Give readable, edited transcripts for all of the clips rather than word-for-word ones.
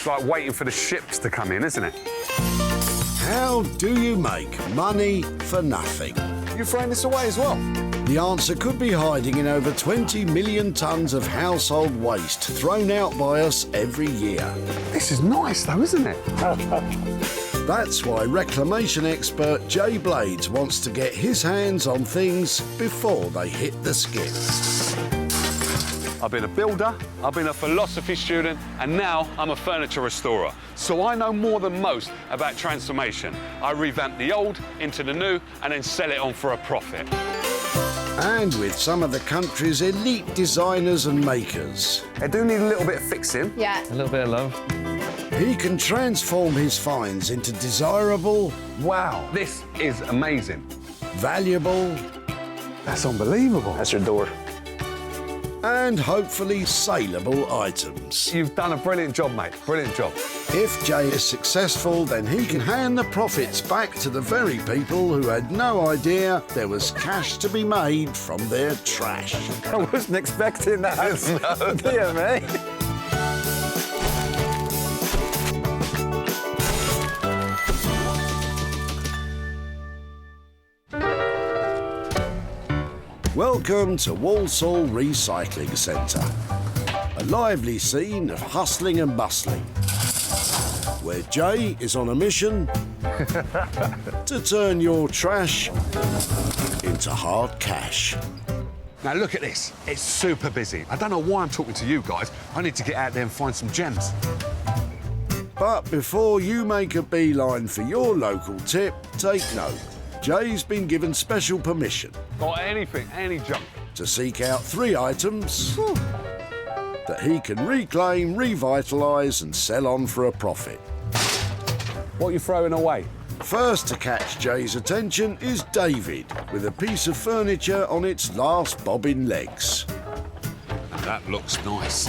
It's like waiting for the ships to come in, isn't it? How do you make money for nothing? You're throwing this away as well? The answer could be hiding in over 20 million tonnes of household waste thrown out by us every year. This is nice, though, isn't it? That's why reclamation expert Jay Blades wants to get his hands on things before they hit the skip. I've been a builder, I've been a philosophy student, and now I'm a furniture restorer. So I know more than most about transformation. I revamp the old into the new and then sell it on for a profit. And with some of the country's elite designers and makers, They do need a little bit of fixing. Yeah. A little bit of love. he can transform his finds into desirable, Wow, this is amazing. valuable, That's unbelievable. That's your door. and hopefully saleable items. You've done a brilliant job, mate. Brilliant job. If Jay is successful, then he can hand the profits back to the very people who had no idea there was cash to be made from their trash. I wasn't expecting that. No, dear me. Welcome to Walsall Recycling Centre, a lively scene of hustling and bustling, where Jay is on a mission to turn your trash into hard cash. Now look at this. It's super busy. I don't know why I'm talking to you guys. I need to get out there and find some gems. But before you make a beeline for your local tip, take note. Jay's been given special permission Or anything, any junk. to seek out 3 items that he can reclaim, revitalise and sell on for a profit. What are you throwing away? First to catch Jay's attention is David, with a piece of furniture on its last bobbing legs. That looks nice.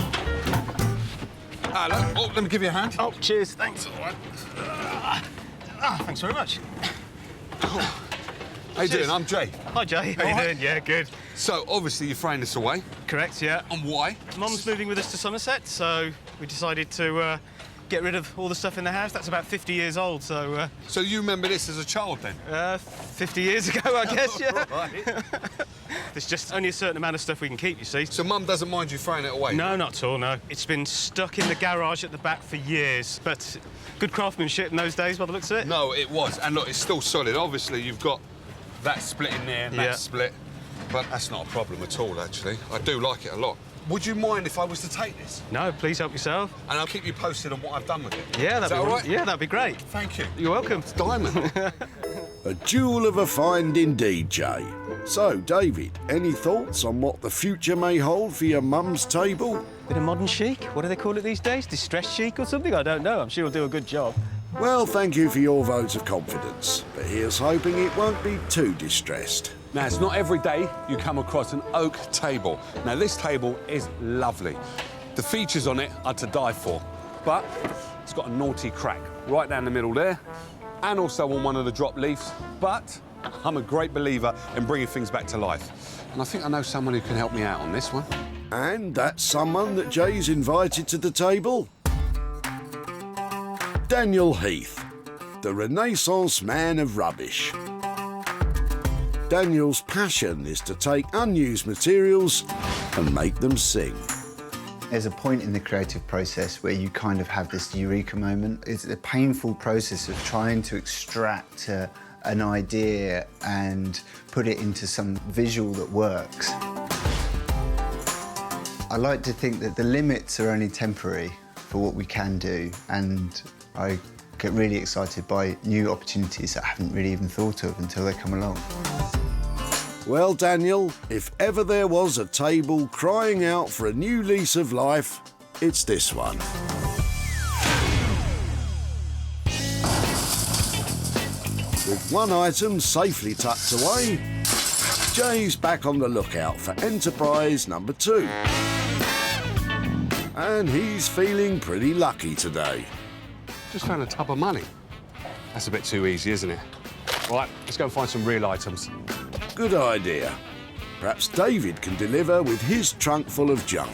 Hello. Oh, let me give you a hand. Oh, cheers. Thanks. Thanks very much. How you doing? I'm Jay. Hi, Jay. How you doing? Yeah, good. So, obviously, you're throwing this away. Correct, yeah. And why? Mum's moving with us to Somerset, so we decided to get rid of all the stuff in the house. That's about 50 years old, so... So you remember this as a child, then? 50 years ago, I guess, yeah. Right. There's just only a certain amount of stuff we can keep, you see. So Mum doesn't mind you throwing it away? No, not at all, no. It's been stuck in the garage at the back for years, but good craftsmanship in those days, by the looks of it. No, it was. And look, it's still solid. Obviously, you've got that split in there and Yeah. that split. But that's not a problem at all, actually. I do like it a lot. Would you mind if I was to take this? No, please help yourself. And I'll keep you posted on what I've done with it. Yeah, Is that'd that be all right? Yeah, that'd be great. Thank you. You're welcome. It's diamond. A jewel of a find indeed, Jay. So, David, any thoughts on what the future may hold for your mum's table? Bit of modern chic. What do they call it these days? Distressed chic or something? I don't know. I'm sure he'll do a good job. Well, thank you for your vote of confidence, but here's hoping it won't be too distressed. Now, it's not every day you come across an oak table. Now, this table is lovely. The features on it are to die for, but it's got a naughty crack right down the middle there, and also on one of the drop leaves. But I'm a great believer in bringing things back to life, and I think I know someone who can help me out on this one. And that's someone that Jay's invited to the table. Daniel Heath, the Renaissance man of rubbish. Daniel's passion is to take unused materials and make them sing. There's a point in the creative process where you kind of have this eureka moment. It's a painful process of trying to extract an idea and put it into some visual that works. I like to think that the limits are only temporary for what we can do, and I get really excited by new opportunities that I haven't really even thought of until they come along. Well, Daniel, if ever there was a table crying out for a new lease of life, it's this one. With one item safely tucked away, Jay's back on the lookout for enterprise number 2. And he's feeling pretty lucky today. Just found a tub of money. That's a bit too easy, isn't it? Right, let's go and find some real items. Good idea. Perhaps David can deliver with his trunk full of junk.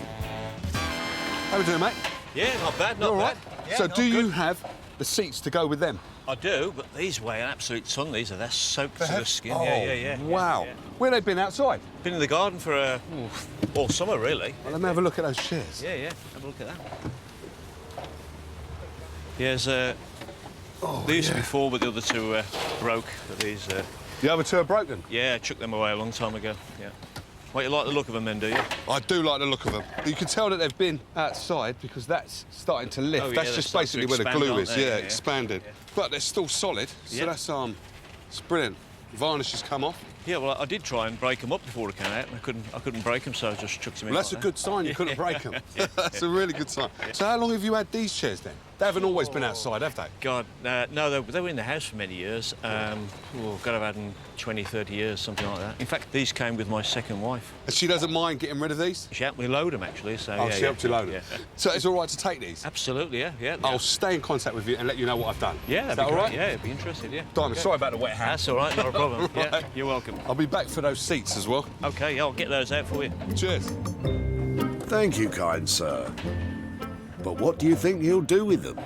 How we doing, mate? Yeah, not bad, not all bad. right? Yeah, So no, do you good. have the seats to go with them? I do, but these weigh an absolute ton. They're soaked to the skin. Oh, Yeah. Wow. Yeah. Where they been outside? Been in the garden for all summer, really. Well, let me have a look at those chairs. Yeah. Have a look at that. Here's there used to be 4, but the other 2 broke. But these, The other 2 are broken. yeah, chucked them away a long time ago. Yeah. Well, you like the look of them, then, do you? I do like the look of them. You can tell that they've been outside because that's starting to lift. Oh, yeah, that's they're just starting to basically where the expand, glue aren't is. they? Yeah, Yeah. expanded. Yeah. But they're still solid. So Yeah. that's it's brilliant. Varnish has come off. Yeah, well, I did try and break them up before I came out, and I couldn't break them, so I just chucked them in. Well, that's a like good sign you couldn't break them. That's a really good sign. So how long have you had these chairs then? They haven't always been outside, have they? God, no, they were in the house for many years. God, I've had them 20, 30 years, something like that. In fact, these came with my second wife. And she doesn't mind getting rid of these? She helped me load them, actually. So, Oh, yeah, she yeah, helped you load them. Yeah. So it's all right to take these? Absolutely, yeah. I'll stay in contact with you and let you know what I've done. Yeah, Is that'd that be all great. right? Yeah, I'd be interested, yeah. Diamond, Okay. sorry about the wet hand. That's all right, not a problem. Yeah, Right. you're welcome. I'll be back for those seats as well. OK, I'll get those out for you. Cheers. Thank you, kind sir. But what do you think he'll do with them?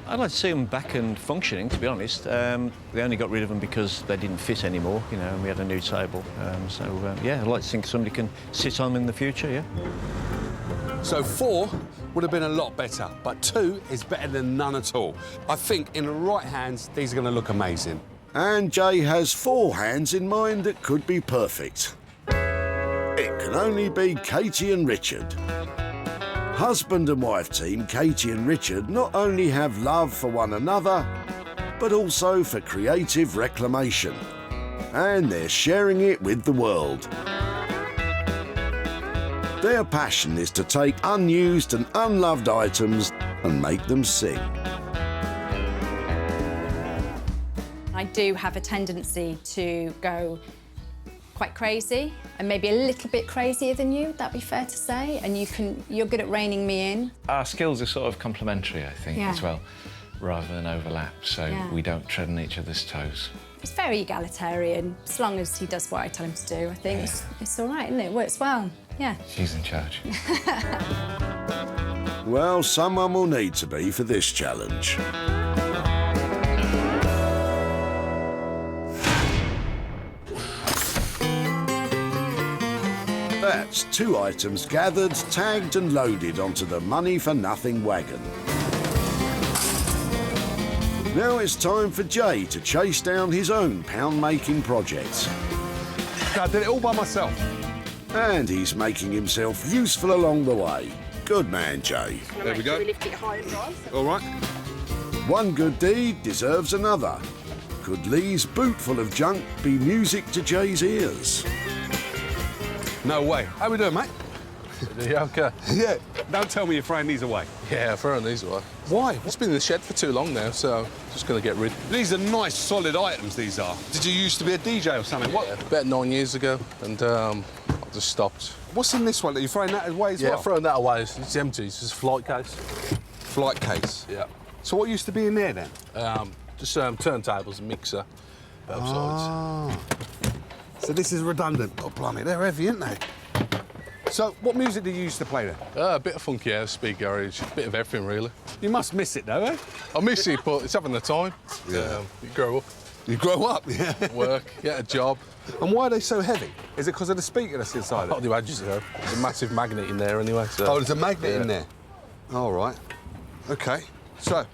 I'd like to see them back and functioning, to be honest. They only got rid of them because they didn't fit anymore, and we had a new table. Yeah, I'd like to think somebody can sit on them in the future, yeah. So 4 would have been a lot better, but 2 is better than none at all. I think in the right hands, these are going to look amazing. And Jay has 4 hands in mind that could be perfect. It can only be Katie and Richard. Husband and wife team Katie and Richard not only have love for one another, but also for creative reclamation. And they're sharing it with the world. Their passion is to take unused and unloved items and make them sing. I do have a tendency to go quite crazy, and maybe a little bit crazier than you, that'd be fair to say, and you're good at reining me in. Our skills are sort of complementary, I think, Yeah. as well, rather than overlap, so Yeah. we don't tread on each other's toes. It's very egalitarian, as long as he does what I tell him to do. I think it's all right, isn't it? It works well, yeah. She's in charge. Well, someone will need to be for this challenge. That's 2 items gathered, tagged and loaded onto the money-for-nothing wagon. Now it's time for Jay to chase down his own pound-making project. I did it all by myself. And he's making himself useful along the way. Good man, Jay. There we go. All right. One good deed deserves another. Could Lee's boot full of junk be music to Jay's ears? No way. How we doing, mate? Okay. Yeah. Don't tell me you're throwing these away. Yeah, throwing these away. Why? It's been in the shed for too long now, so just going to get rid. These are nice, solid items, these are. Did you used to be a DJ or something? What? About 9 years ago, and I just stopped. What's in this one? Are you throwing that away as Yeah, well? throwing that away. It's empty. It's just a flight case. Flight case. Yeah. So what used to be in there then? Just turntables and mixer, both sides. So this is redundant. Oh, blimey, they're heavy, aren't they? So what music do you used to play then? A bit of funky house, speed garage, a bit of everything really. You must miss it though, eh? I miss it, but it's having the time. Yeah. You grow up, You grow up, yeah. work, get a job. And why are they so heavy? Is it because of the speaker that's inside Not it? the edges though. There's a massive magnet in there anyway. So. Oh, there's a magnet in Yeah. there. All right. OK. So,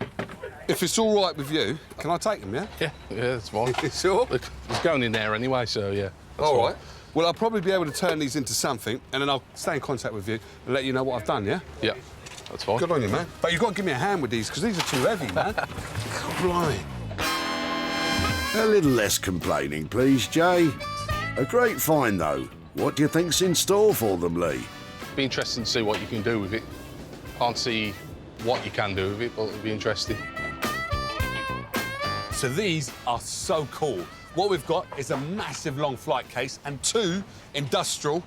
if it's all right with you, can I take them, yeah? Yeah, it's fine. Sure. Look, it's going in there anyway, so yeah. that's All fine. right. Well, I'll probably be able to turn these into something, and then I'll stay in contact with you and let you know what I've done, yeah? Yeah, that's fine. Good on you, man. But you've got to give me a hand with these, because these are too heavy, man. Blimey. A little less complaining, please, Jay. A great find, though. What do you think's in store for them, Lee? Be interesting to see what you can do with it. Can't see what you can do with it, but it'll be interesting. So these are so cool. What we've got is a massive long flight case and 2 industrial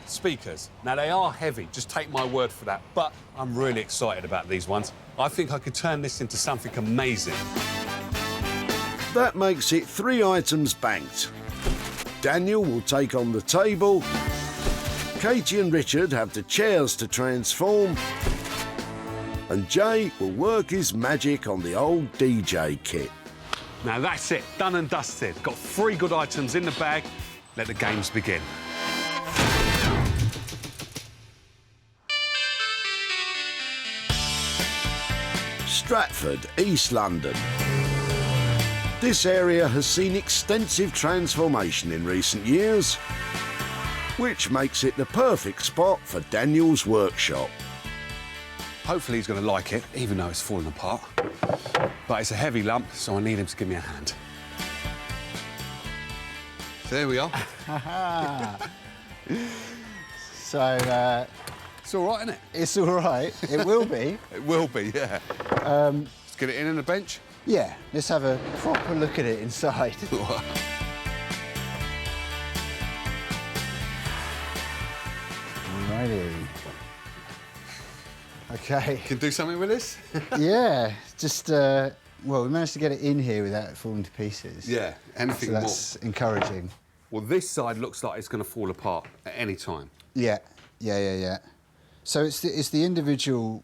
speakers. Now, they are heavy, just take my word for that, but I'm really excited about these ones. I think I could turn this into something amazing. That makes it 3 items banked. Daniel will take on the table. Katie and Richard have the chairs to transform. and Jay will work his magic on the old DJ kit. Now that's it, done and dusted. Got 3 good items in the bag. Let the games begin. Stratford, East London. This area has seen extensive transformation in recent years, which makes it the perfect spot for Daniel's workshop. Hopefully he's going to like it, even though it's falling apart. But it's a heavy lump, so I need him to give me a hand. So there we are. So, It's all right, isn't it? it's all right. It will be. It will be, yeah. Let's get it in the bench. Yeah, let's have a proper look at it inside. Alrighty. Okay. Can do something with this? Yeah, just, well, we managed to get it in here without it falling to pieces. Yeah, anything So more. that's encouraging. Well, this side looks like it's going to fall apart at any time. Yeah, yeah. So it's the individual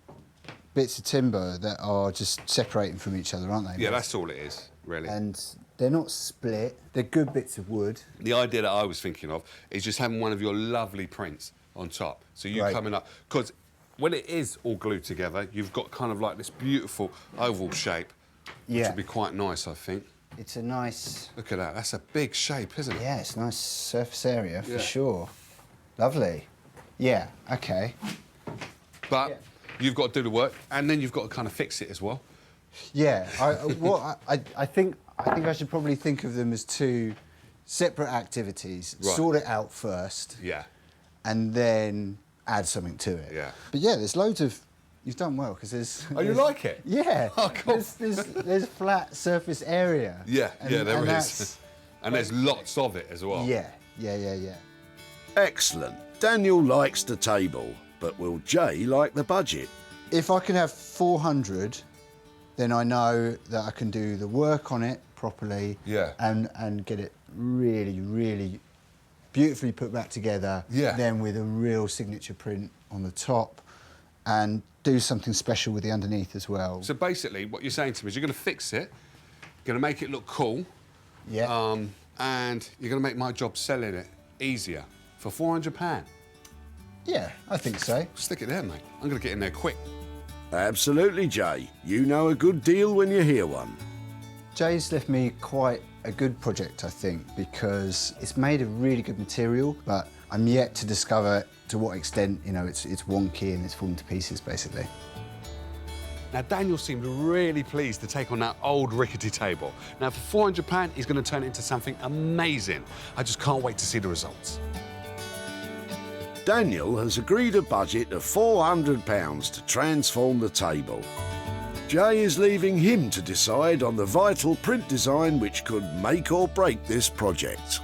bits of timber that are just separating from each other, aren't they? Yeah, that's all it is, really. And they're not split. They're good bits of wood. The idea that I was thinking of is just having one of your lovely prints on top. So you Right. coming up, because when it is all glued together, you've got kind of like this beautiful oval shape, which Yeah. would be quite nice, I think. It's a nice... Look at that, that's a big shape, isn't it? Yeah, it's a nice surface area for Yeah. sure. Lovely. Yeah, okay. But you've got to do the work, and then you've got to kind of fix it as well. Yeah, I think I should probably think of them as 2 separate activities. Right. Sort it out first, Yeah. and then add something to it. Yeah. But yeah, there's loads of... You've done well, because there's... Oh, you there's- like it? Yeah. Oh, cool. There's flat surface area. Yeah, And- there and is. that's- And there's lots of it as well. Yeah. Excellent. Daniel likes the table, but will Jay like the budget? If I can have 400, then I know that I can do the work on it properly. Yeah. And get it really, really beautifully put back together. Yeah. Then with a real signature print on the top, and do something special with the underneath as well. So basically, what you're saying to me is you're going to fix it, going to make it look cool, Yeah. and you're going to make my job selling it easier for £400. Yeah, I think so. Stick it there, mate. I'm going to get in there quick. Absolutely, Jay. You know a good deal when you hear one. Jay's left me quite a good project, I think, because it's made of really good material, but I'm yet to discover to what extent, you know, it's wonky and it's fallen to pieces, basically. Now, Daniel seemed really pleased to take on that old rickety table. Now, for £400, he's going to turn it into something amazing. I just can't wait to see the results. Daniel has agreed a budget of £400 to transform the table. Jay is leaving him to decide on the vital print design which could make or break this project.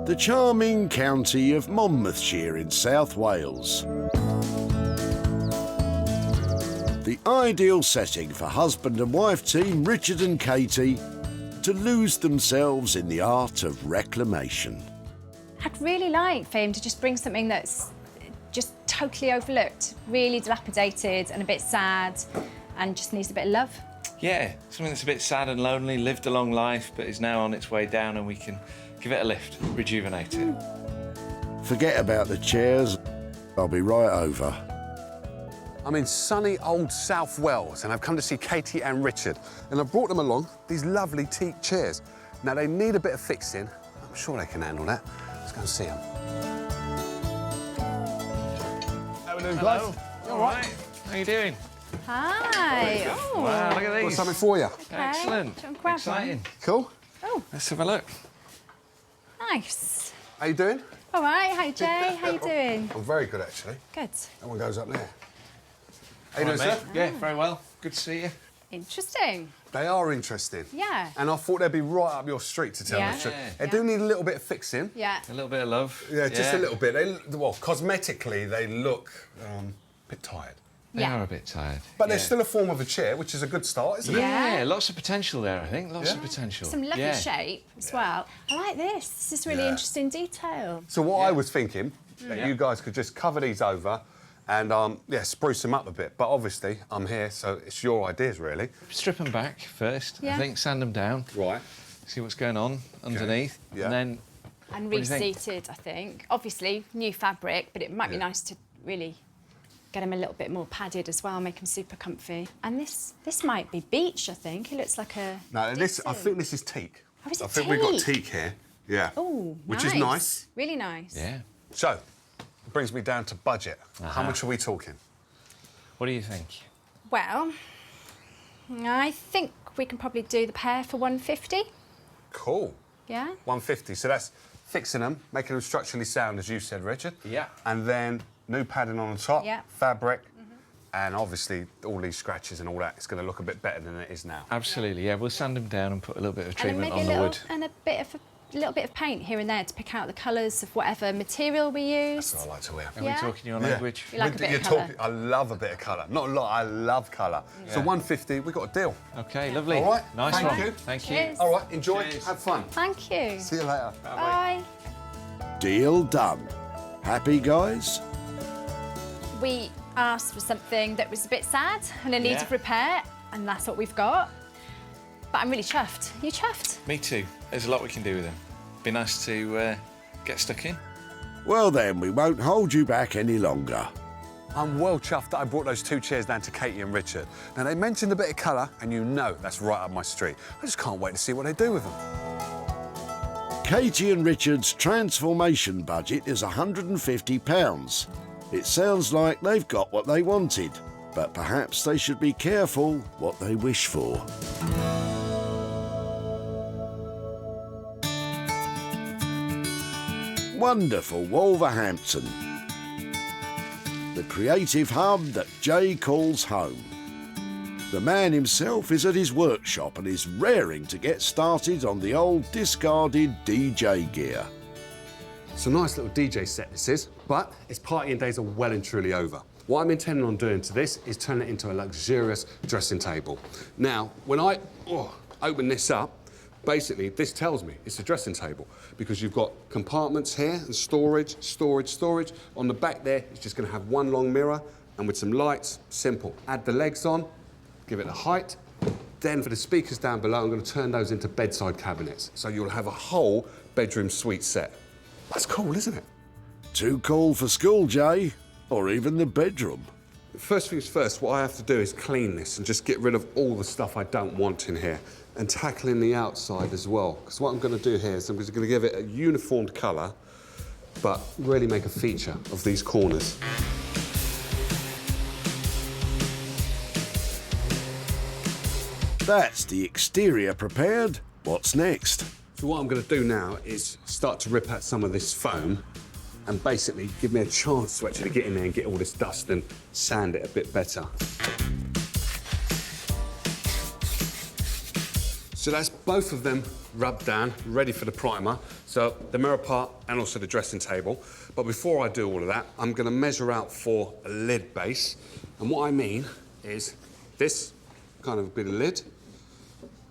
The charming county of Monmouthshire in South Wales. The ideal setting for husband and wife team Richard and Katie to lose themselves in the art of reclamation. I'd really like for him to just bring something that's just totally overlooked, really dilapidated and a bit sad and just needs a bit of love. Yeah, something that's a bit sad and lonely, lived a long life, but is now on its way down, and we can give it a lift, rejuvenate it. Forget about the chairs. I'll be right over. I'm in sunny old South Wales, and I've come to see Katie and Richard. And I've brought them along these lovely teak chairs. Now, they need a bit of fixing. I'm sure they can handle that. Let's go and see them. How are we doing, guys? You all right? How you doing? Hi. Oh. Wow, look at Got these. something for you. Okay. Excellent. Do you want to grab Exciting. Cool. Oh, Let's have a look. nice. How you doing? All right. Hi, Jay. How you doing? I'm very good, actually. Good. That one goes up there. How you All doing, right, sir? mate? Yeah, very well. Good to see you. Interesting. They are interesting. Yeah. And I thought they'd be right up your street, to tell Yeah. the truth. Yeah. They do need a little bit of fixing. Yeah. A little bit of love. Yeah, just a little bit. Well, cosmetically, they look a bit tired. They Yeah. are a bit tired. But they're still a form of a chair, which is a good start, isn't it? Yeah, lots of potential there, I think. Lots of potential. Some lovely shape as well. I like this. This is really interesting detail. So what I was thinking, that you guys could just cover these over and, spruce them up a bit. But obviously, I'm here, so it's your ideas, really. Strip them back first, Yeah. I think, sand them down. Right. See what's going on underneath. Yeah. And then... And What do you think? reseated, I think. Obviously, new fabric, but it might be nice to really get them a little bit more padded as well, make them super comfy. And this might be beach, I think. It looks like a... No, I decent- think this is teak. Oh, is it I think we've got teak? teak here. Yeah. Oh, Which is nice. Really nice. Yeah. So, it brings me down to budget. How much are we talking? What do you think? Well, I think we can probably do the pair for 150. Cool. Yeah? 150. So that's fixing them, making them structurally sound, as you said, Richard. Yeah. And then new padding on the top, Yeah. fabric, and obviously all these scratches and all that. It's going to look a bit better than it is now. Absolutely, yeah. We'll sand them down and put a little bit of And treatment maybe on the wood. and a little bit of paint here and there to pick out the colours of whatever material we use. That's what I like to wear. Are we talking your language? You like a bit of colour? I love a bit of colour. Not a lot, I love colour. So 150, we got a deal. OK, lovely. All right, Nice thank one. you. Thank you. Cheers. All right, enjoy, have fun. Thank you. See you later. Bye. Deal done. Happy, guys? We asked for something that was a bit sad and in need of repair, and that's what we've got. But I'm really chuffed. You chuffed? Me too. There's a lot we can do with them. Be nice to get stuck in. Well then, we won't hold you back any longer. I'm well chuffed that I brought those 2 chairs down to Katie and Richard. Now, they mentioned a bit of colour, and you know that's right up my street. I just can't wait to see what they do with them. Katie and Richard's transformation budget is £150. It sounds like they've got what they wanted, but perhaps they should be careful what they wish for. Wonderful Wolverhampton, the creative hub that Jay calls home. The man himself is at his workshop and is raring to get started on the old discarded DJ gear. It's a nice little DJ set, this is, but its partying days are well and truly over. What I'm intending on doing to this is turn it into a luxurious dressing table. Now, when I open this up, basically, this tells me it's a dressing table because you've got compartments here and storage. On the back there, it's just going to have one long mirror and with some lights, simple. Add the legs on, give it the height. Then for the speakers down below, I'm going to turn those into bedside cabinets. So you'll have a whole bedroom suite set. That's cool, isn't it? Too cool for school, Jay, or even the bedroom. First things first, what I have to do is clean this and just get rid of all the stuff I don't want in here and tackling the outside as well. Because what I'm going to do here is I'm just going to give it a uniformed colour, but really make a feature of these corners. That's the exterior prepared. What's next? So what I'm going to do now is start to rip out some of this foam and basically give me a chance to actually get in there and get all this dust and sand it a bit better. So that's both of them rubbed down, ready for the primer. So the mirror part and also the dressing table. But before I do all of that, I'm going to measure out for a lid base. And what I mean is this kind of bit of lid,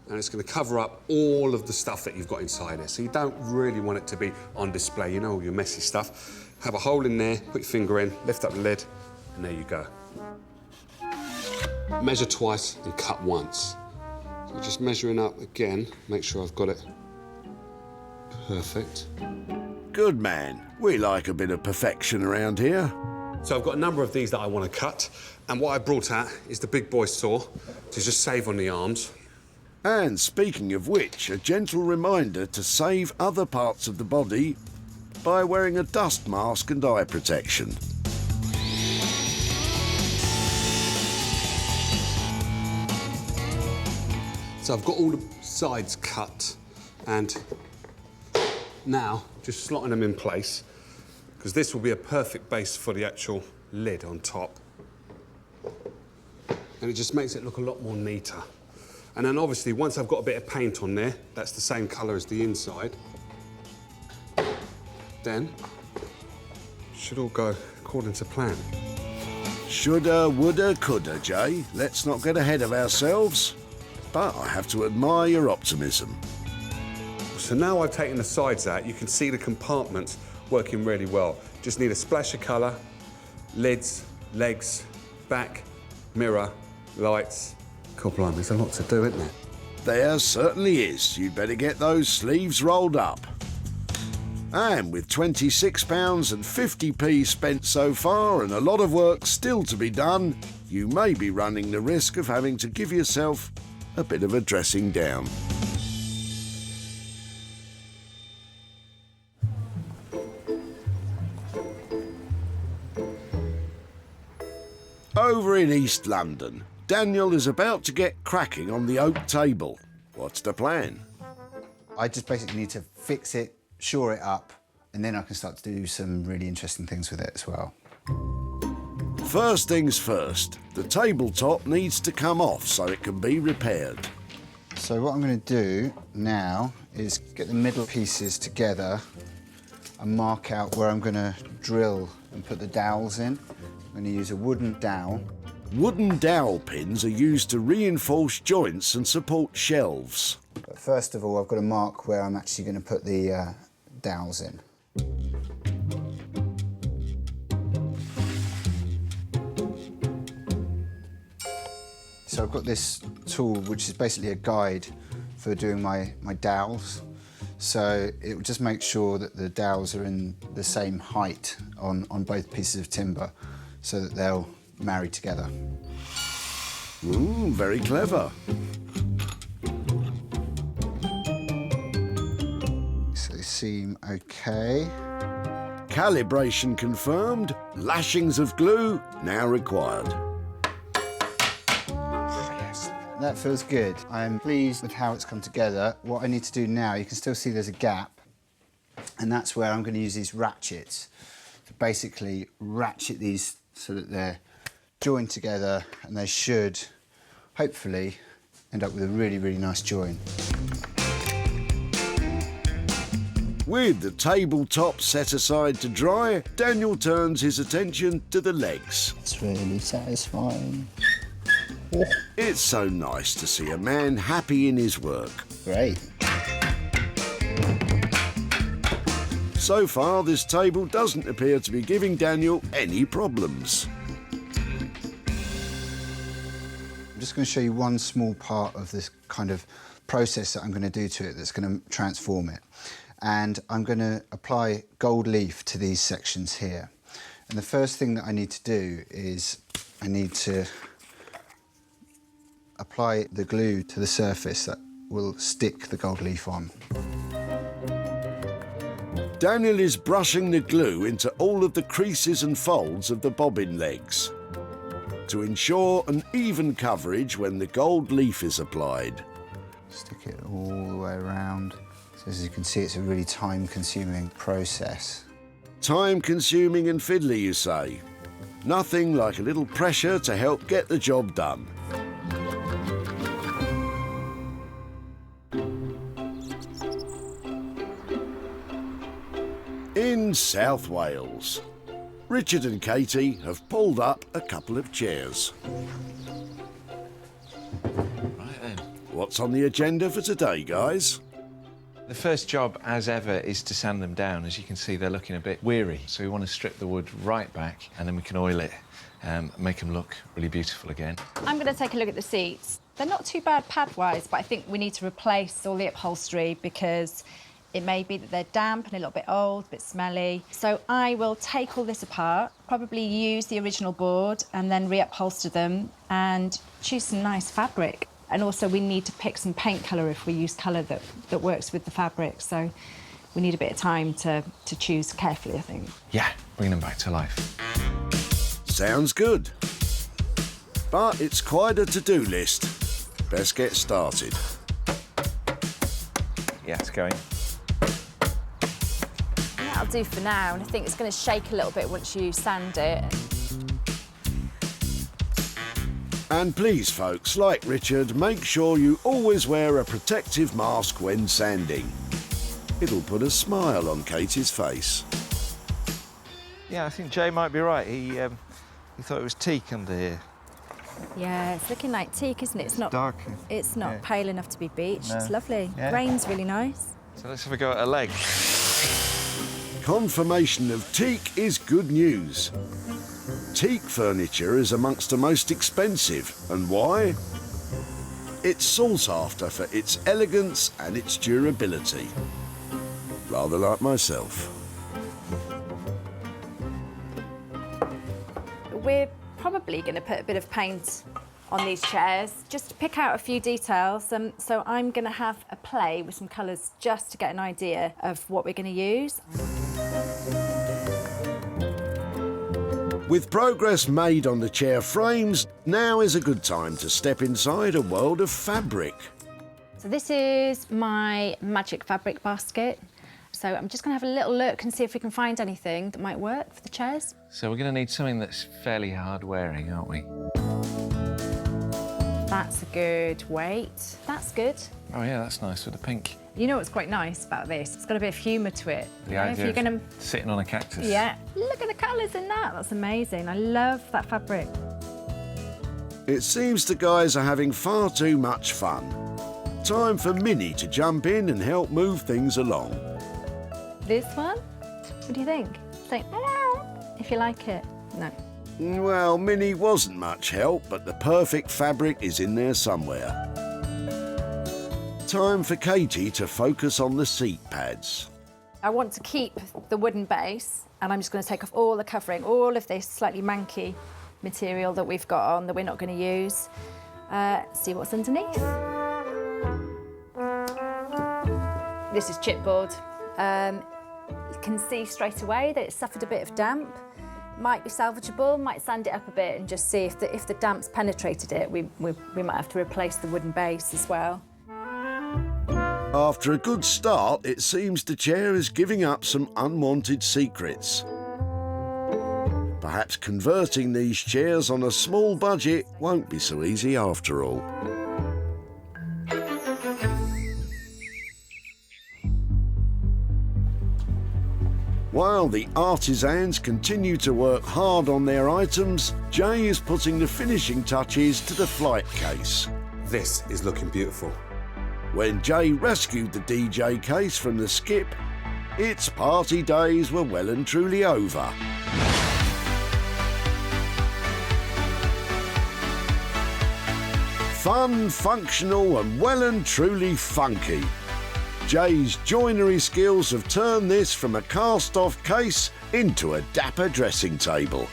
and it's going to cover up all of the stuff that you've got inside it. So you don't really want it to be on display, you know, all your messy stuff. Have a hole in there, put your finger in, lift up the lid, and there you go. Measure twice and cut once. So just measuring up again, make sure I've got it perfect. Good man. We like a bit of perfection around here. So I've got a number of these that I want to cut, and what I brought out is the big boy saw to just save on the arms. And speaking of which, a gentle reminder to save other parts of the body by wearing a dust mask and eye protection. So I've got all the sides cut, and now just slotting them in place, because this will be a perfect base for the actual lid on top. And it just makes it look a lot more neater. And then obviously, once I've got a bit of paint on there, that's the same colour as the inside, then should all go according to plan. Shoulda, woulda, coulda, Jay. Let's not get ahead of ourselves. But I have to admire your optimism. So now I've taken the sides out, you can see the compartments working really well. Just need a splash of colour, lids, legs, back, mirror, lights. God blimey, there's a lot to do, isn't there? There certainly is. You'd better get those sleeves rolled up. And with £26.50 spent so far and a lot of work still to be done, you may be running the risk of having to give yourself a bit of a dressing down. Over in East London, Daniel is about to get cracking on the oak table. What's the plan? I just basically need to fix it, shore it up, and then I can start to do some really interesting things with it as well. First things first, the tabletop needs to come off so it can be repaired. So what I'm going to do now is get the middle pieces together and mark out where I'm going to drill and put the dowels in. I'm going to use a wooden dowel. Wooden dowel pins are used to reinforce joints and support shelves. But first of all, I've got to mark where I'm actually going to put the dowels in. So I've got this tool, which is basically a guide for doing my dowels. So it will just make sure that the dowels are in the same height on both pieces of timber so that they'll marry together. Ooh, very clever. So they seem okay. Calibration confirmed. Lashings of glue now required. That feels good. I'm pleased with how it's come together. What I need to do now, you can still see there's a gap, and that's where I'm going to use these ratchets to basically ratchet these so that they're joined together, and they should hopefully end up with a really, really nice join. With the tabletop set aside to dry, Daniel turns his attention to the legs. It's really satisfying. It's so nice to see a man happy in his work. Great. So far, this table doesn't appear to be giving Daniel any problems. I'm just going to show you one small part of this kind of process that I'm going to do to it that's going to transform it. And I'm going to apply gold leaf to these sections here. And the first thing that I need to do is I need to apply the glue to the surface that will stick the gold leaf on. Daniel is brushing the glue into all of the creases and folds of the bobbin legs to ensure an even coverage when the gold leaf is applied. Stick it all the way around. So as you can see, it's a really time-consuming process. Time-consuming and fiddly, you say? Nothing like a little pressure to help get the job done. In South Wales, Richard and Katie have pulled up a couple of chairs. Right then. What's on the agenda for today, guys? The first job, as ever, is to sand them down. As you can see, they're looking a bit weary. So we want to strip the wood right back, and then we can oil it and make them look really beautiful again. I'm going to take a look at the seats. They're not too bad pad-wise, but I think we need to replace all the upholstery because it may be that they're damp and a little bit old, a bit smelly. So I will take all this apart, probably use the original board and then reupholster them and choose some nice fabric. And also we need to pick some paint colour if we use colour that works with the fabric. So we need a bit of time to choose carefully, I think. Yeah, bring them back to life. Sounds good. But it's quite a to-do list. Best get started. Yeah, it's going. That'll do for now, and I think it's going to shake a little bit once you sand it. And please, folks, like Richard, make sure you always wear a protective mask when sanding. It'll put a smile on Katie's face. Yeah, I think Jay might be right. He You thought it was teak under here? Yeah, it's looking like teak, isn't it? It's not dark. It's not Yeah. pale enough to be beech. No. It's lovely. Yeah. Grain's really nice. So let's have a go at a leg. Confirmation of teak is good news. Teak furniture is amongst the most expensive. And why? It's sought after for its elegance and its durability. Rather like myself. We're probably going to put a bit of paint on these chairs, just to pick out a few details. So I'm going to have a play with some colours just to get an idea of what we're going to use. With progress made on the chair frames, now is a good time to step inside a world of fabric. So this is my magic fabric basket. So I'm just going to have a little look and see if we can find anything that might work for the chairs. So we're going to need something that's fairly hard wearing, aren't we? That's a good weight. That's good. Oh yeah, that's nice with the pink. You know what's quite nice about this? It's got a bit of humour to it. The You know, if idea you're of going to... sitting on a cactus. Yeah. Look at the colours in that. That's amazing. I love that fabric. It seems the guys are having far too much fun. Time for Minnie to jump in and help move things along. This one? What do you think? Say, if you like it. No. Well, Minnie wasn't much help, but the perfect fabric is in there somewhere. Time for Katie to focus on the seat pads. I want to keep the wooden base, and I'm just going to take off all the covering, all of this slightly manky material that we've got on that we're not going to use. See what's underneath. This is chipboard. You can see straight away that it's suffered a bit of damp. Might be salvageable, might sand it up a bit and just see if the damp's penetrated it. We might have to replace the wooden base as well. After a good start, it seems the chair is giving up some unwanted secrets. Perhaps converting these chairs on a small budget won't be so easy after all. While the artisans continue to work hard on their items, Jay is putting the finishing touches to the flight case. This is looking beautiful. When Jay rescued the DJ case from the skip, its party days were well and truly over. Fun, functional and well and truly funky. Jay's joinery skills have turned this from a cast-off case into a dapper dressing table.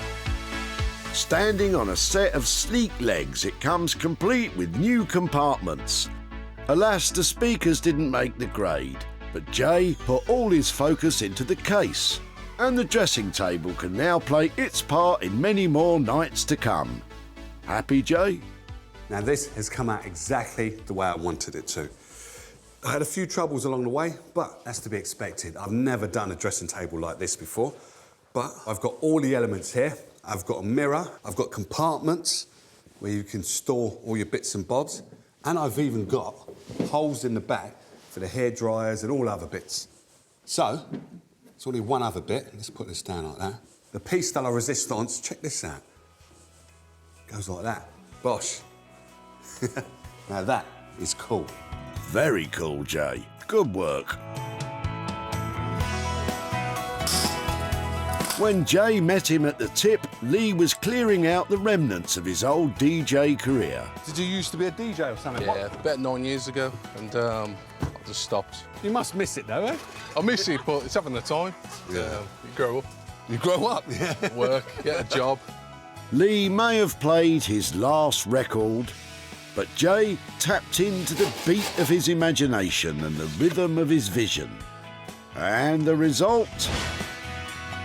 Standing on a set of sleek legs, it comes complete with new compartments. Alas, the speakers didn't make the grade, but Jay put all his focus into the case, and the dressing table can now play its part in many more nights to come. Happy, Jay? Now this has come out exactly the way I wanted it to. I had a few troubles along the way, but that's to be expected. I've never done a dressing table like this before, but I've got all the elements here. I've got a mirror, I've got compartments where you can store all your bits and bobs, and I've even got holes in the back for the hair dryers and all other bits. So, there's only one other bit. Let's put this down like that. The piece de la resistance, check this out. Goes like that. Bosh. Now that is cool. Very cool, Jay. Good work. When Jay met him at the tip, Lee was clearing out the remnants of his old DJ career. Did you used to be a DJ or something? Yeah, about 9 years ago, and I just stopped. You must miss it though, eh? I miss it, but it's having the time. Yeah. You grow up, You grow up, yeah. work, get a job. Lee may have played his last record, but Jay tapped into the beat of his imagination and the rhythm of his vision. And the result?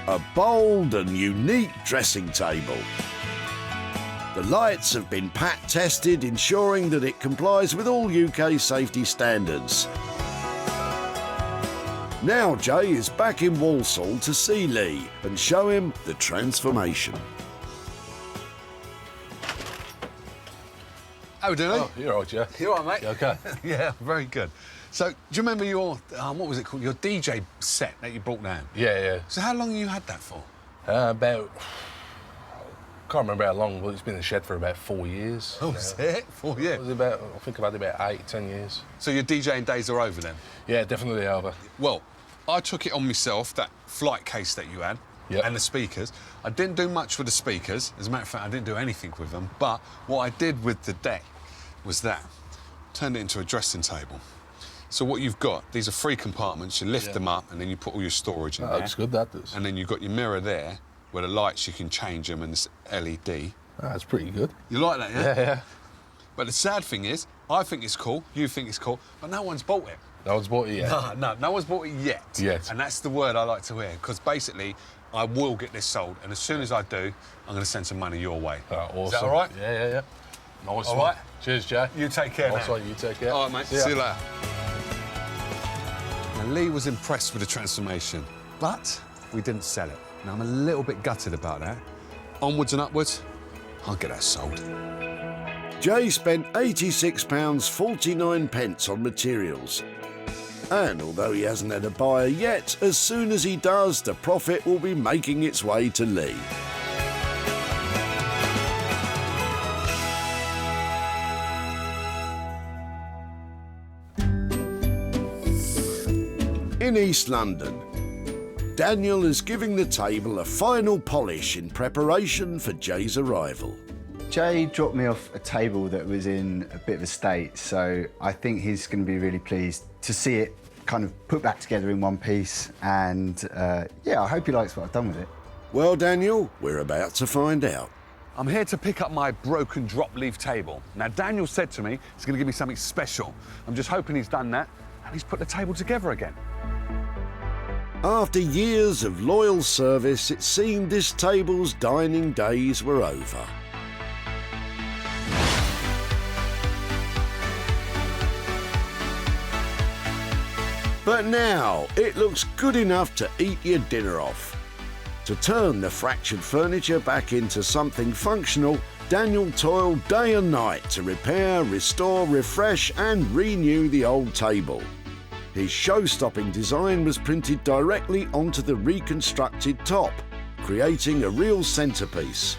A bold and unique dressing table. The lights have been pat tested, ensuring that it complies with all UK safety standards. Now Jay is back in Walsall to see Lee and show him the transformation. How are we doing? Oh, you're all right, yeah. You all right, mate? You okay? Yeah, very good. So, do you remember your, what was it called, your DJ set that you brought down? Yeah, yeah. So how long have you had that for? About a can't remember how long, but it's been in the shed for about 4 years. Oh, is it? 4 years? It was about, I think I've had it about 8, 10 years. So your DJing days are over then? Yeah, definitely over. Well, I took it on myself, that flight case that you had, Yep. and the speakers. I didn't do much with the speakers. As a matter of fact, I didn't do anything with them. But what I did with the deck was that. Turned it into a dressing table. So what you've got, these are 3 compartments. You lift them up, and then you put all your storage in That there. looks good, that does. And then you've got your mirror there, where the lights, you can change them, and this LED. That's pretty good. You like that, yeah? Yeah, yeah. But the sad thing is, I think it's cool, you think it's cool, but no one's bought it. No one's bought it yet. No one's bought it yet. Yet. And that's the word I like to hear, because basically, I will get this sold, and as soon as I do, I'm going to send some money your way. Awesome. Is that all right? Yeah, yeah, yeah. Nice All one. right. Cheers, Jay. You take care Nice now. one, you take care. All right, mate. See you later. Now, Lee was impressed with the transformation, but we didn't sell it. Now, I'm a little bit gutted about that. Onwards and upwards, I'll get that sold. Jay spent £86.49 on materials. And although he hasn't had a buyer yet, as soon as he does, the profit will be making its way to Lee. In East London, Daniel is giving the table a final polish in preparation for Jay's arrival. Jay dropped me off a table that was in a bit of a state, so I think he's going to be really pleased to see it kind of put back together in one piece, and yeah, I hope he likes what I've done with it. Well, Daniel, we're about to find out. I'm here to pick up my broken drop leaf table. Now, Daniel said to me he's going to give me something special. I'm just hoping he's done that, and he's put the table together again. After years of loyal service, it seemed this table's dining days were over. But now, it looks good enough to eat your dinner off. To turn the fractured furniture back into something functional, Daniel toiled day and night to repair, restore, refresh and renew the old table. His show-stopping design was printed directly onto the reconstructed top, creating a real centerpiece.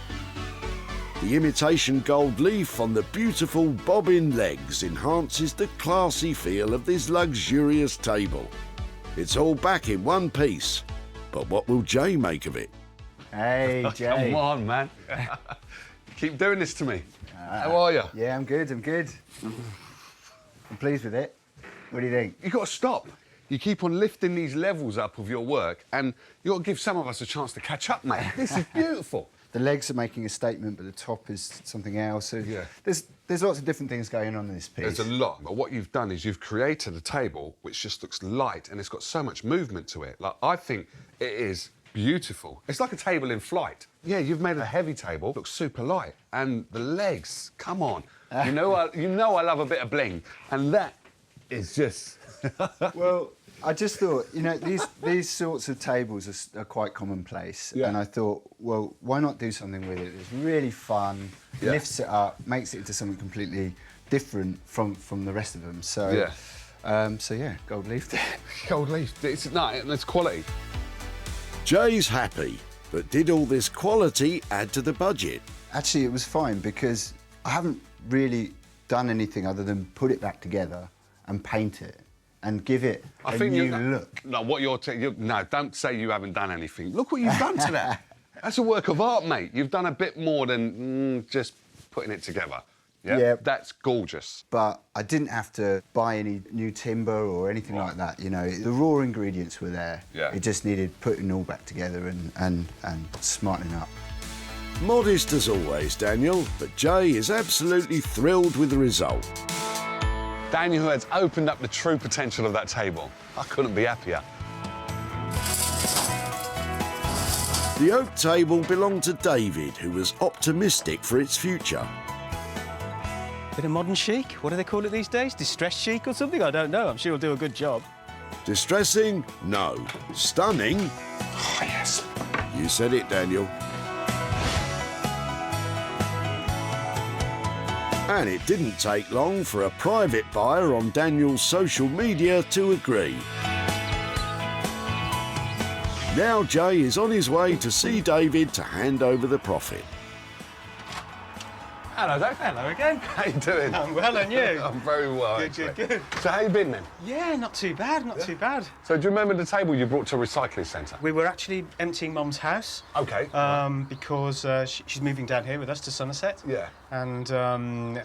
The imitation gold leaf on the beautiful bobbin legs enhances the classy feel of this luxurious table. It's all back in one piece, but what will Jay make of it? Hey, Jay. Come on, man. Keep doing this to me. How are you? Yeah, I'm good, I'm good. I'm pleased with it. What do you think? You've got to stop. You keep on lifting these levels up of your work, and you've got to give some of us a chance to catch up, mate. This is beautiful. The legs are making a statement, but the top is something else. So Yeah. there's lots of different things going on in this piece. There's a lot, but what you've done is you've created a table which just looks light, and it's got so much movement to it. Like, I think it is beautiful. It's like a table in flight. Yeah, you've made a heavy table, looks super light, and the legs, come on. You know I love a bit of bling, and that is just... Well, I just thought, you know, these sorts of tables are quite commonplace, Yeah. and I thought, well, why not do something with it that's really fun, Yeah. lifts it up, makes it into something completely different from the rest of them. So, Yeah. gold leaf there. Gold leaf, it's quality. Jay's happy, but did all this quality add to the budget? Actually, it was fine because I haven't really done anything other than put it back together and paint it and give it a new look. No, what no, don't say you haven't done anything. Look what you've done to that. That's a work of art, mate. You've done a bit more than just putting it together. Yeah? Yeah. That's gorgeous. But I didn't have to buy any new timber or anything like that. You know, the raw ingredients were there. Yeah. It just needed putting all back together and smartening up. Modest as always, Daniel, but Jay is absolutely thrilled with the result. Daniel has opened up the true potential of that table. I couldn't be happier. The oak table belonged to David, who was optimistic for its future. Bit of modern chic. What do they call it these days? Distress chic or something? I don't know. I'm sure he'll do a good job. Distressing? No. Stunning? Oh, yes. You said it, Daniel. And it didn't take long for a private buyer on Daniel's social media to agree. Now Jay is on his way to see David to hand over the profit. Hello, Dave. Hello again. How you doing? I'm well, and you? I'm very well, Good, actually. good, good. So how you been, then? Yeah, not too bad, not too bad. So do you remember the table you brought to a recycling centre? We were actually emptying Mum's house. OK. Because she's moving down here with us to Somerset. Yeah. And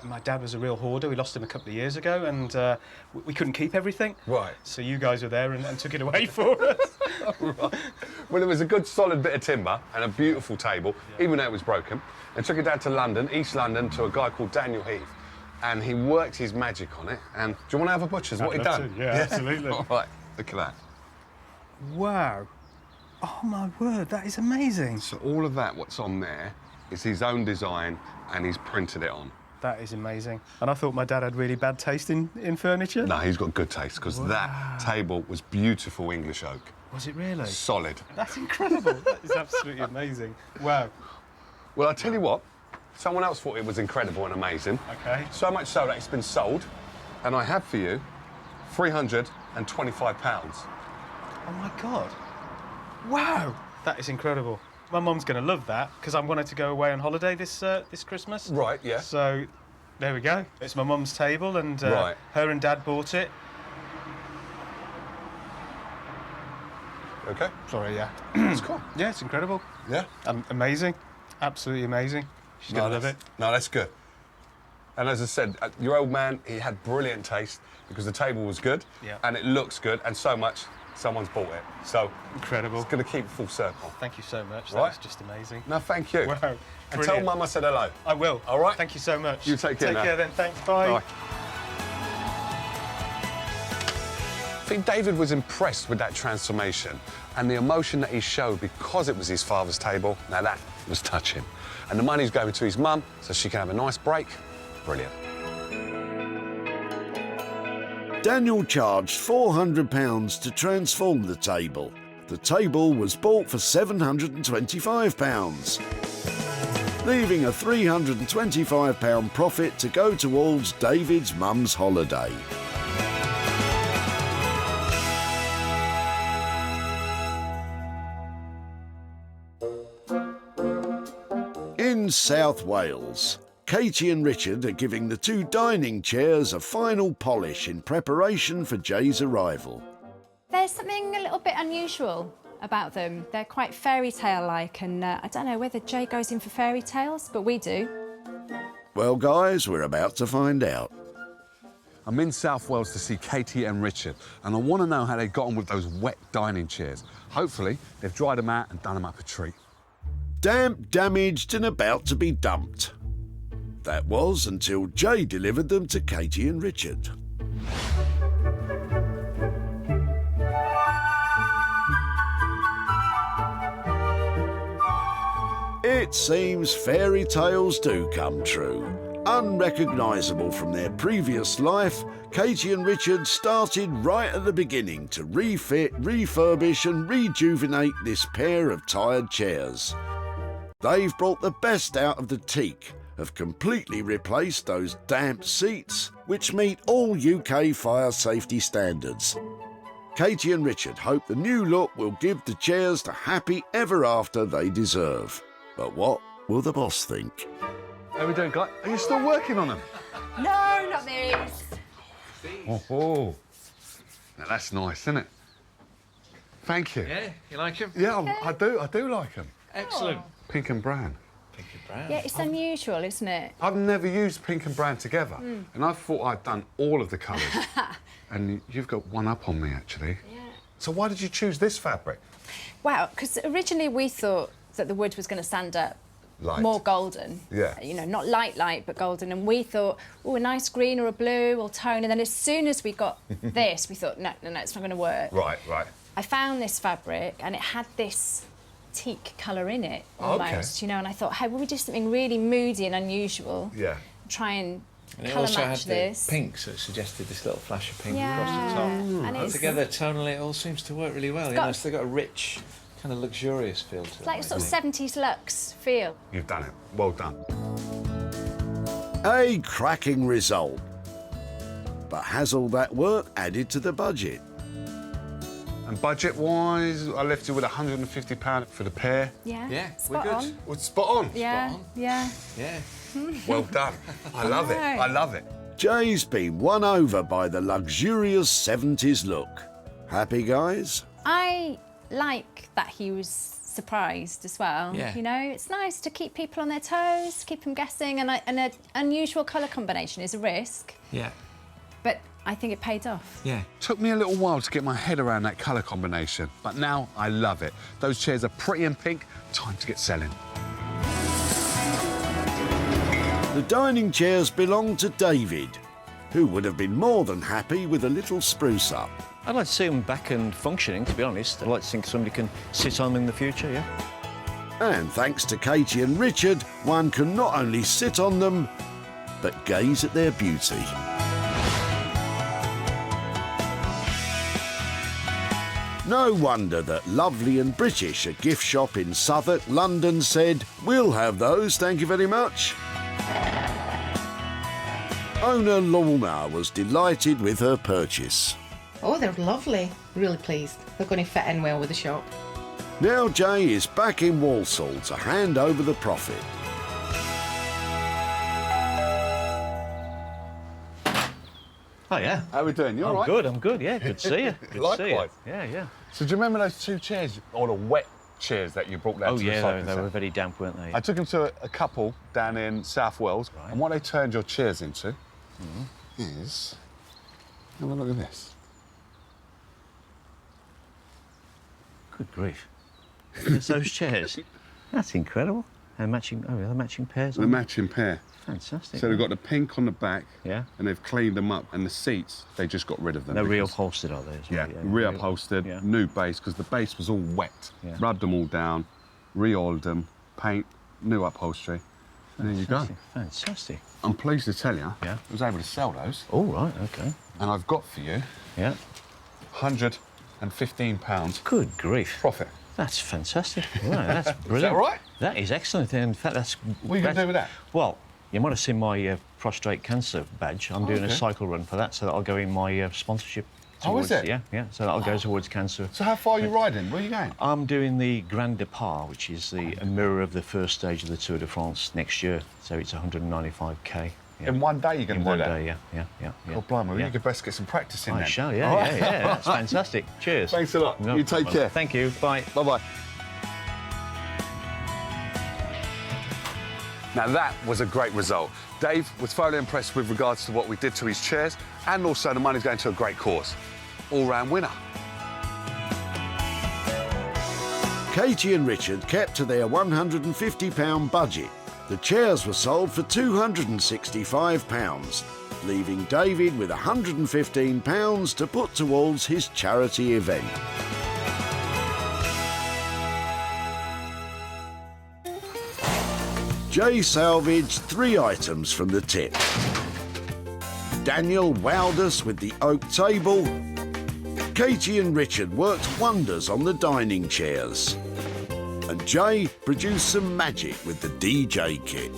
my dad was a real hoarder. We lost him a couple of years ago, and we couldn't keep everything. Right. So you guys were there and took it away for us. Right. Well, it was a good solid bit of timber and a beautiful table, even though it was broken. And took it down to London, East London, to a guy called Daniel Heath. And he worked his magic on it. And do you want to have a butcher's? What he done? Yeah, absolutely. All right, look at that. Wow. Oh, my word, that is amazing. So all of that, what's on there, is his own design, and he's printed it on. That is amazing. And I thought my dad had really bad taste in furniture. No, he's got good taste, because that table was beautiful English oak. Was it really? Solid. That's incredible. That is absolutely amazing. Wow. Well, I'll tell you what, someone else thought it was incredible and amazing. OK. So much so that it's been sold, and I have for you £325. Oh, my God. Wow. That is incredible. My mum's going to love that, because I wanted to go away on holiday this Christmas. Right, yeah. So, there we go. It's my mum's table, and Right. her and Dad bought it. OK? Sorry, yeah. It's cool. Yeah, it's incredible. Yeah? Amazing. Absolutely amazing. She's going to love it. No, that's good. And as I said, your old man, he had brilliant taste because the table was good, Yeah. and it looks good, and so much, someone's bought it. So Incredible. it's going to keep it full circle. Thank you so much. Right. That's just amazing. No, thank you. Wow. And tell Brilliant. Mum I said hello. I will. All right. Thank you so much. You take care now. Take care then. Thanks. Bye. Bye. I think David was impressed with that transformation and the emotion that he showed because it was his father's table. Now that was touching. And the money's going to his mum so she can have a nice break. Brilliant. Daniel charged £400 to transform the table. The table was bought for £725, leaving a £325 profit to go towards David's mum's holiday. In South Wales, Katie and Richard are giving the two dining chairs a final polish in preparation for Jay's arrival. There's something a little bit unusual about them. They're quite fairy tale-like, and I don't know whether Jay goes in for fairy tales, but we do. Well, guys, we're about to find out. I'm in South Wales to see Katie and Richard, and I want to know how they got on with those wet dining chairs. Hopefully, they've dried them out and done them up a treat. Damp, damaged and about to be dumped. That was until Jay delivered them to Katie and Richard. It seems fairy tales do come true. Unrecognisable from their previous life, Katie and Richard started right at the beginning to refit, refurbish and rejuvenate this pair of tired chairs. They've brought the best out of the teak, have completely replaced those damp seats, which meet all UK fire safety standards. Katie and Richard hope the new look will give the chairs the happy ever after they deserve. But what will the boss think? How are we doing, guys? Are you still working on them? No, not these. Oh. Now, that's nice, isn't it? Thank you. Yeah, you like him? Yeah, I do like them. Excellent. Pink and brown. Pink and brown. Yeah, it's unusual, isn't it? I've never used pink and brown together, and I thought I'd done all of the colours. And you've got one up on me, actually. Yeah. So why did you choose this fabric? Wow, because originally we thought that the wood was going to stand up Light. more golden. Yeah. You know, not light, but golden. And we thought, oh, a nice green or a blue or tone. And then as soon as we got this, we thought, no, it's not going to work. Right. I found this fabric and it had this teak colour in it, almost, you know, and I thought, hey, will we do something really moody and unusual? Yeah. Try and And it colour also had match the this. pink, so it suggested this little flash of pink Yeah. across the top. And it's Together, tonally, it all seems to work really well. You got- know, it's got a rich, kind of luxurious feel to it. like a sort of 70s luxe feel. You've done it. Well done. A cracking result. But has all that work added to the budget? And budget-wise, I left you with £150 for the pair. Yeah. Yeah, Spot we're good. on. Well, spot on. Yeah. on. Yeah. Yeah. Well done. I love it. know. I love it. Jay's been won over by the luxurious 70s look. Happy, guys? I like that he was surprised as well. Yeah. You know, it's nice to keep people on their toes, keep them guessing, and an unusual colour combination is a risk, Yeah. but I think it paid off. Yeah. Took me a little while to get my head around that colour combination, but now I love it. Those chairs are pretty and pink. Time to get selling. The dining chairs belong to David, who would have been more than happy with a little spruce up. I'd like to see them back and functioning, to be honest. I'd like to think somebody can sit on them in the future, yeah. And thanks to Katie and Richard, one can not only sit on them, but gaze at their beauty. No wonder that Lovely and British, a gift shop in Southwark, London, said, "We'll have those, thank you very much." Owner Lorna was delighted with her purchase. Oh, they're lovely. Really pleased. They're going to fit in well with the shop. Now Jay is back in Walsall to hand over the profit. Oh, yeah. How are we doing? You all I'm right? good, I'm good, yeah. Good to see you. Good to see you. Likewise. Yeah, yeah. So do you remember those two chairs, or the wet chairs that you brought down Oh, to yeah, the cycling they were centre? very damp, weren't they? I took them to a couple down in South Wales, and what they turned your chairs into is... Have a look at this. Good grief. There's those chairs. That's incredible. And matching, oh, yeah, the matching pairs. The on them. matching pair. Fantastic. So they've got the pink on the back, Yeah. and they've cleaned them up, and the seats, they just got rid of them. They're because- reupholstered, are they? As Yeah, well? reupholstered, Yeah. new base, because the base was all wet. Yeah. Rubbed them all down, re-oiled them, paint, new upholstery, and there you go. Fantastic. I'm pleased to tell you, Yeah. I was able to sell those, All right, okay. and I've got for you Yeah. £115 Good grief. profit. That's fantastic. Right, that's brilliant. all right? That is excellent. In fact, that's... What are you going to do with that? Well, you might have seen my prostate cancer badge. I'm doing a okay. cycle run for that, so that'll go in my sponsorship. Oh, is towards- it? Yeah, yeah. So that'll go towards cancer. So how far are you riding? Where are you going? I'm doing the Grand Depart, which is a mirror of the first stage of the Tour de France next year. So it's 195k. Yeah. In one day you're going In to do one that? day, yeah, yeah, yeah. yeah. God blimey, well, yeah. you could best get some practice in I then. shall, yeah, All right? yeah, yeah. That's fantastic. Cheers. Thanks a lot. No You take problem. care. Thank you. Bye. Bye-bye. Now that was a great result. Dave was thoroughly impressed with regards to what we did to his chairs, and also the money's going to a great cause. All-round winner. Katie and Richard kept to their £150 budget. The chairs were sold for £265, leaving David with £115 to put towards his charity event. Jay salvaged 3 items from the tip. Daniel wowed us with the oak table. Katie and Richard worked wonders on the dining chairs. And Jay produced some magic with the DJ kit.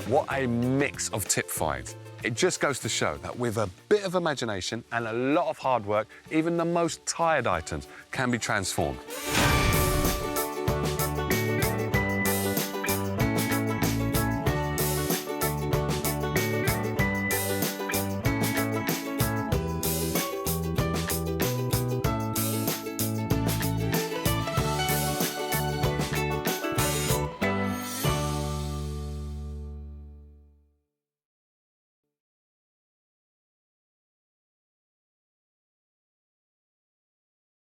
What a mix of tip finds. It just goes to show that with a bit of imagination and a lot of hard work, even the most tired items can be transformed.